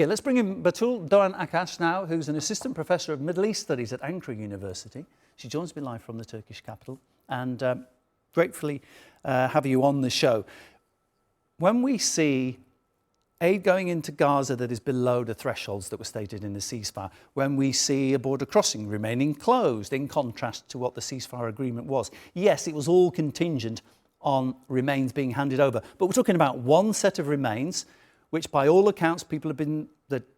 Yeah, let's bring in Betul Akkas now, who's an assistant professor of Middle East Studies at Ankara University. She joins me live from the Turkish capital, and gratefully have you on the show. When we see aid going into Gaza that is below the thresholds that were stated in the ceasefire, when we see a border crossing remaining closed in contrast to what the ceasefire agreement was, yes, it was all contingent on remains being handed over, but we're talking about one set of remains which by all accounts people have been,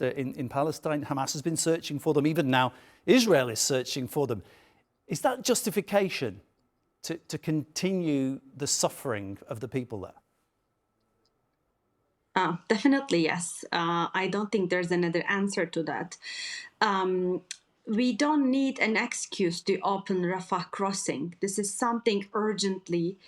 in Palestine, Hamas has been searching for them. Even now, Israel is searching for them. Is that justification to continue the suffering of the people there? Definitely, yes. I don't think there's another answer to that. We don't need an excuse to open Rafah crossing. This is something urgently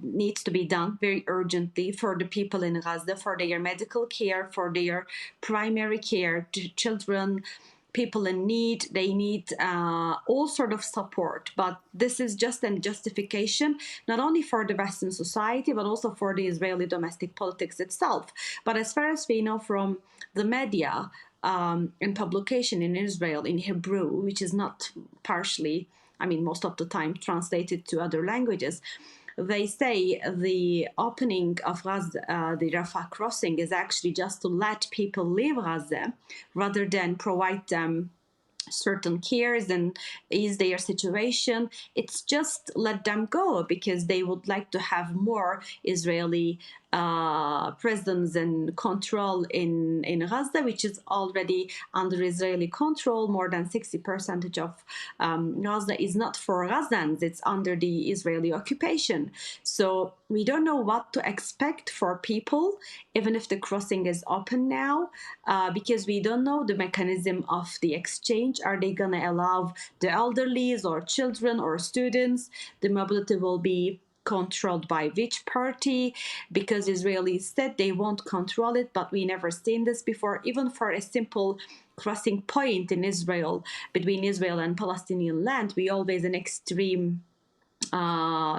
needs to be done very urgently for the people in Gaza, for their medical care, for their primary care, to children, people in need. They need all sort of support, but this is just a justification not only for the Western society but also for the Israeli domestic politics itself. But as far as we know from the media and publication in Israel in Hebrew, which is not partially, I mean, most of the time translated to other languages, they say the opening of Gaza, the Rafah crossing, is actually just to let people leave Gaza rather than provide them certain cares and ease their situation. It's just let them go because they would like to have more Israeli presence and control in Gaza, which is already under Israeli control. More than 60% of Gaza is not for Gazans, it's under the Israeli occupation. So we don't know what to expect for people, even if the crossing is open now, because we don't know the mechanism of the exchange. Are they going to allow the elderly or children or students? The mobility will be controlled by which party? Because Israelis said they won't control it, but we never seen this before. Even for a simple crossing point in Israel, between Israel and Palestinian land, we always an extreme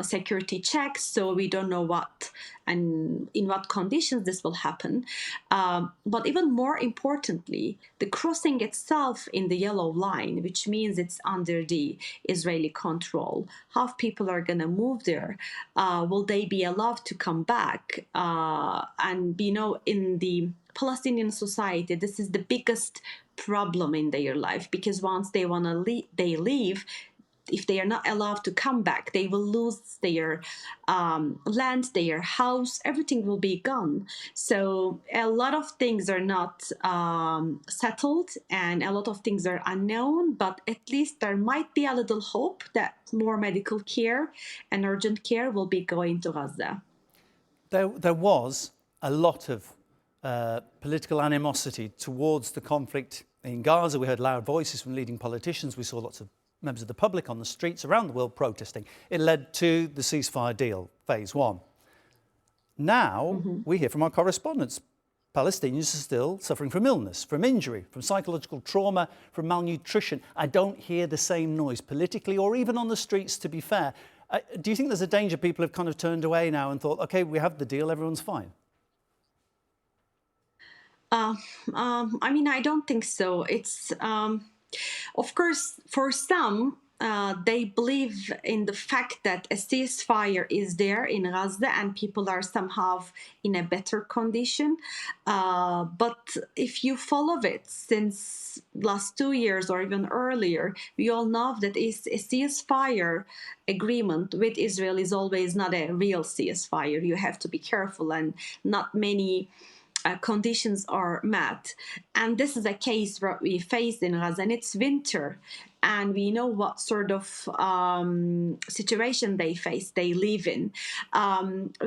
security checks, so we don't know what and in what conditions this will happen. But even more importantly, the crossing itself in the yellow line, which means it's under the Israeli control. How people are going to move there? Will they be allowed to come back? And you know, in the Palestinian society, this is the biggest problem in their life, because once they want to leave, they leave. If they are not allowed to come back, they will lose their land, their house, everything will be gone. So a lot of things are not settled and a lot of things are unknown, but at least there might be a little hope that more medical care and urgent care will be going to Gaza. There was a lot of political animosity towards the conflict in Gaza. We heard loud voices from leading politicians. We saw lots of members of the public on the streets around the world protesting. It led to the ceasefire deal, phase one. Now, we hear from our correspondents, Palestinians are still suffering from illness, from injury, from psychological trauma, from malnutrition. I don't hear the same noise politically or even on the streets, to be fair. Do you think there's a danger people have kind of turned away now and thought, OK, we have the deal, everyone's fine? I mean, I don't think so. It's... Of course, for some, they believe in the fact that a ceasefire is there in Gaza and people are somehow in a better condition. But if you follow it since last 2 years or even earlier, we all know that a ceasefire agreement with Israel is always not a real ceasefire. You have to be careful, and not many conditions are met. And this is a case where we face in Gaza, and it's winter, and we know what sort of situation they face, they live in.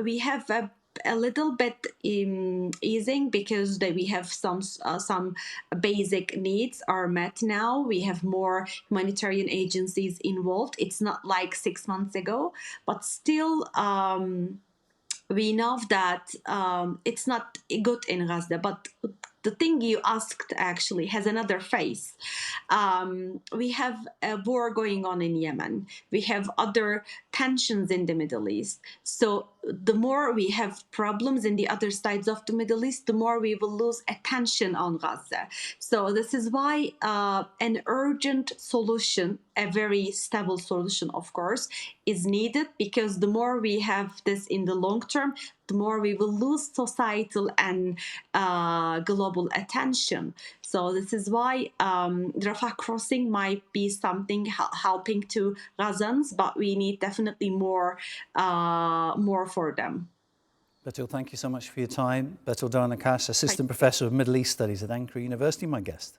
We have a little bit easing because we have some basic needs are met now. We have more humanitarian agencies involved. It's not like 6 months ago, but still we know that it's not good in Gaza. But the thing you asked actually has another face. We have a war going on in Yemen. We have other tensions in the Middle East. So the more we have problems in the other sides of the Middle East, the more we will lose attention on Gaza. So this is why an urgent solution, a very stable solution, of course, is needed, because the more we have this in the long term, the more we will lose societal and global attention. So this is why Rafah crossing might be something helping to Gazans, but we need definitely more for them. Betul, thank you so much for your time. Betul Akkas, Assistant Professor of Middle East Studies at Ankara University, my guest.